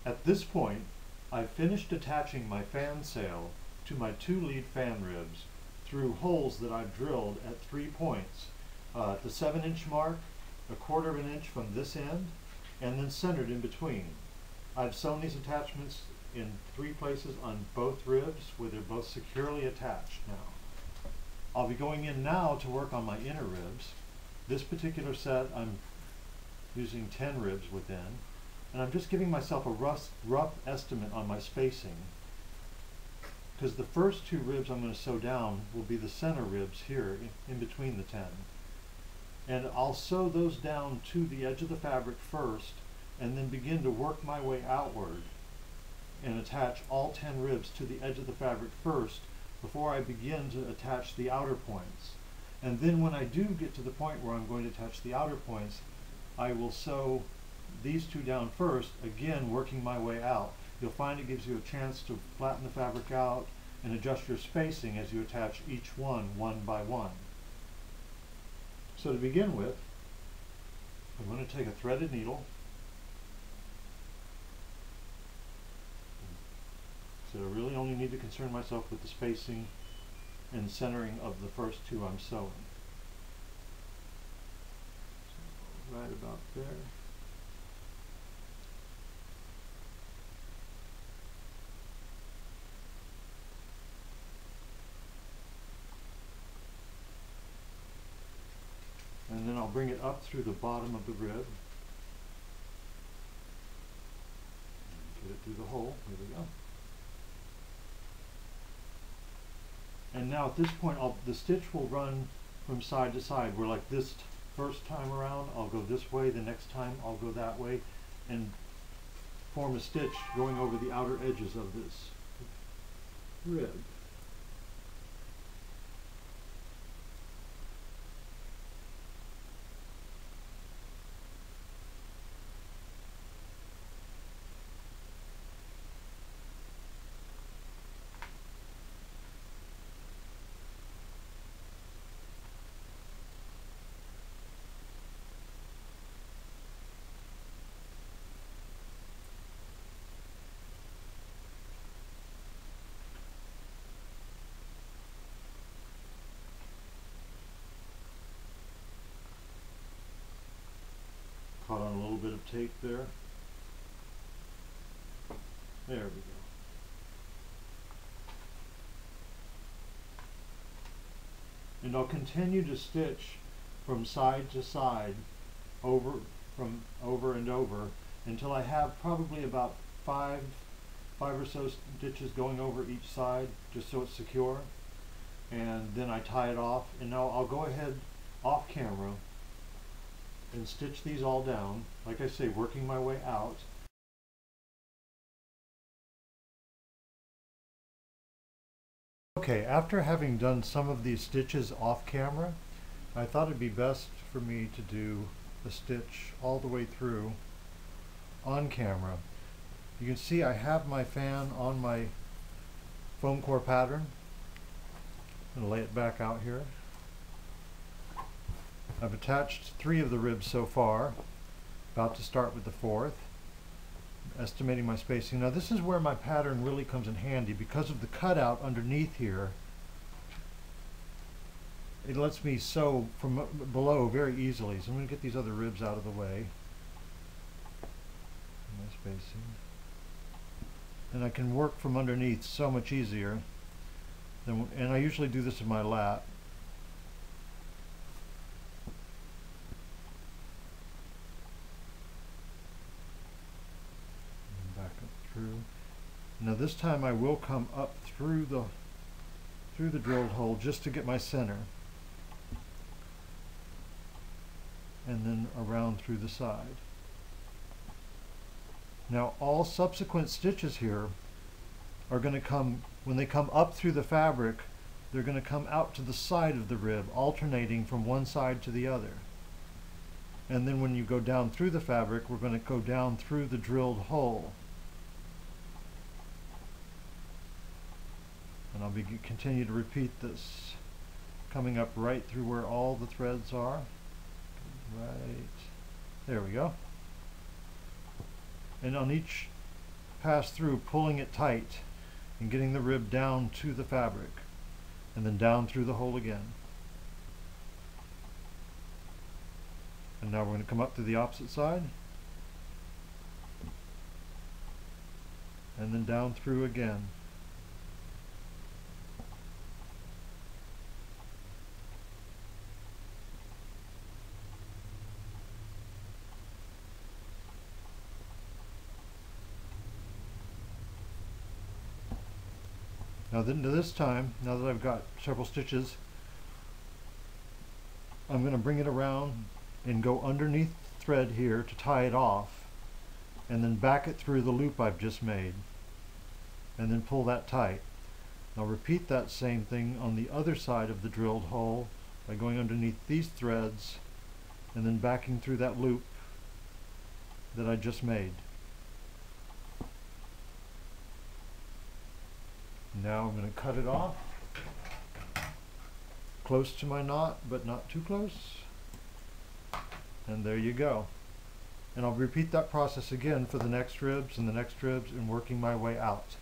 At this point, I've finished attaching my fan sail to my 2 lead fan ribs through holes that I've drilled at 3 points. At the 7-inch mark, 1/4 of an inch from this end, and then centered in between. I've sewn these attachments in 3 places on both ribs where they're both securely attached now. I'll be going in now to work on my inner ribs. This particular set I'm using 10 ribs within, and I'm just giving myself a rough estimate on my spacing, because the first 2 ribs I'm going to sew down will be the center ribs here in between the 10. And I'll sew those down to the edge of the fabric first, and then begin to work my way outward and attach all 10 ribs to the edge of the fabric first before I begin to attach the outer points. And then when I do get to the point where I'm going to attach the outer points, I will sew these 2 down first, again working my way out. You'll find it gives you a chance to flatten the fabric out and adjust your spacing as you attach each one by one. So to begin with, I'm going to take a threaded needle. So I really only need to concern myself with the spacing and centering of the first 2 I'm sewing. So right about there. And then I'll bring it up through the bottom of the rib. Get it through the hole. Here we go. And now at this point, the stitch will run from side to side. Where like this first time around, I'll go this way. The next time, I'll go that way, and form a stitch going over the outer edges of this rib. Caught on a little bit of tape there. There we go. And I'll continue to stitch from side to side over and over until I have probably about five or so stitches going over each side, just so it's secure. And then I tie it off, and now I'll go ahead off camera and stitch these all down, like I say, working my way out. Okay, after having done some of these stitches off camera, I thought it'd be best for me to do a stitch all the way through on camera. You can see I have my fan on my foam core pattern. I'm going to lay it back out here. I've attached 3 of the ribs so far, about to start with the 4th, estimating my spacing. Now this is where my pattern really comes in handy because of the cutout underneath here. It lets me sew from below very easily. So I'm going to get these other ribs out of the way. My spacing. And I can work from underneath so much easier. And I usually do this in my lap. Now this time I will come up through the drilled hole just to get my center, and then around through the side. Now all subsequent stitches here are going to come, when they come up through the fabric, they're going to come out to the side of the rib, alternating from one side to the other. And then when you go down through the fabric, we're going to go down through the drilled hole. And I'll continue to repeat this, coming up right through where all the threads are. Right there we go. And on each pass through, pulling it tight and getting the rib down to the fabric, and then down through the hole again. And now we're going to come up to the opposite side, and then down through again. Now this time, now that I've got several stitches, I'm going to bring it around and go underneath the thread here to tie it off, and then back it through the loop I've just made, and then pull that tight. Now repeat that same thing on the other side of the drilled hole by going underneath these threads and then backing through that loop that I just made. Now I'm going to cut it off close to my knot, but not too close. And there you go. And I'll repeat that process again for the next ribs and the next ribs, and working my way out.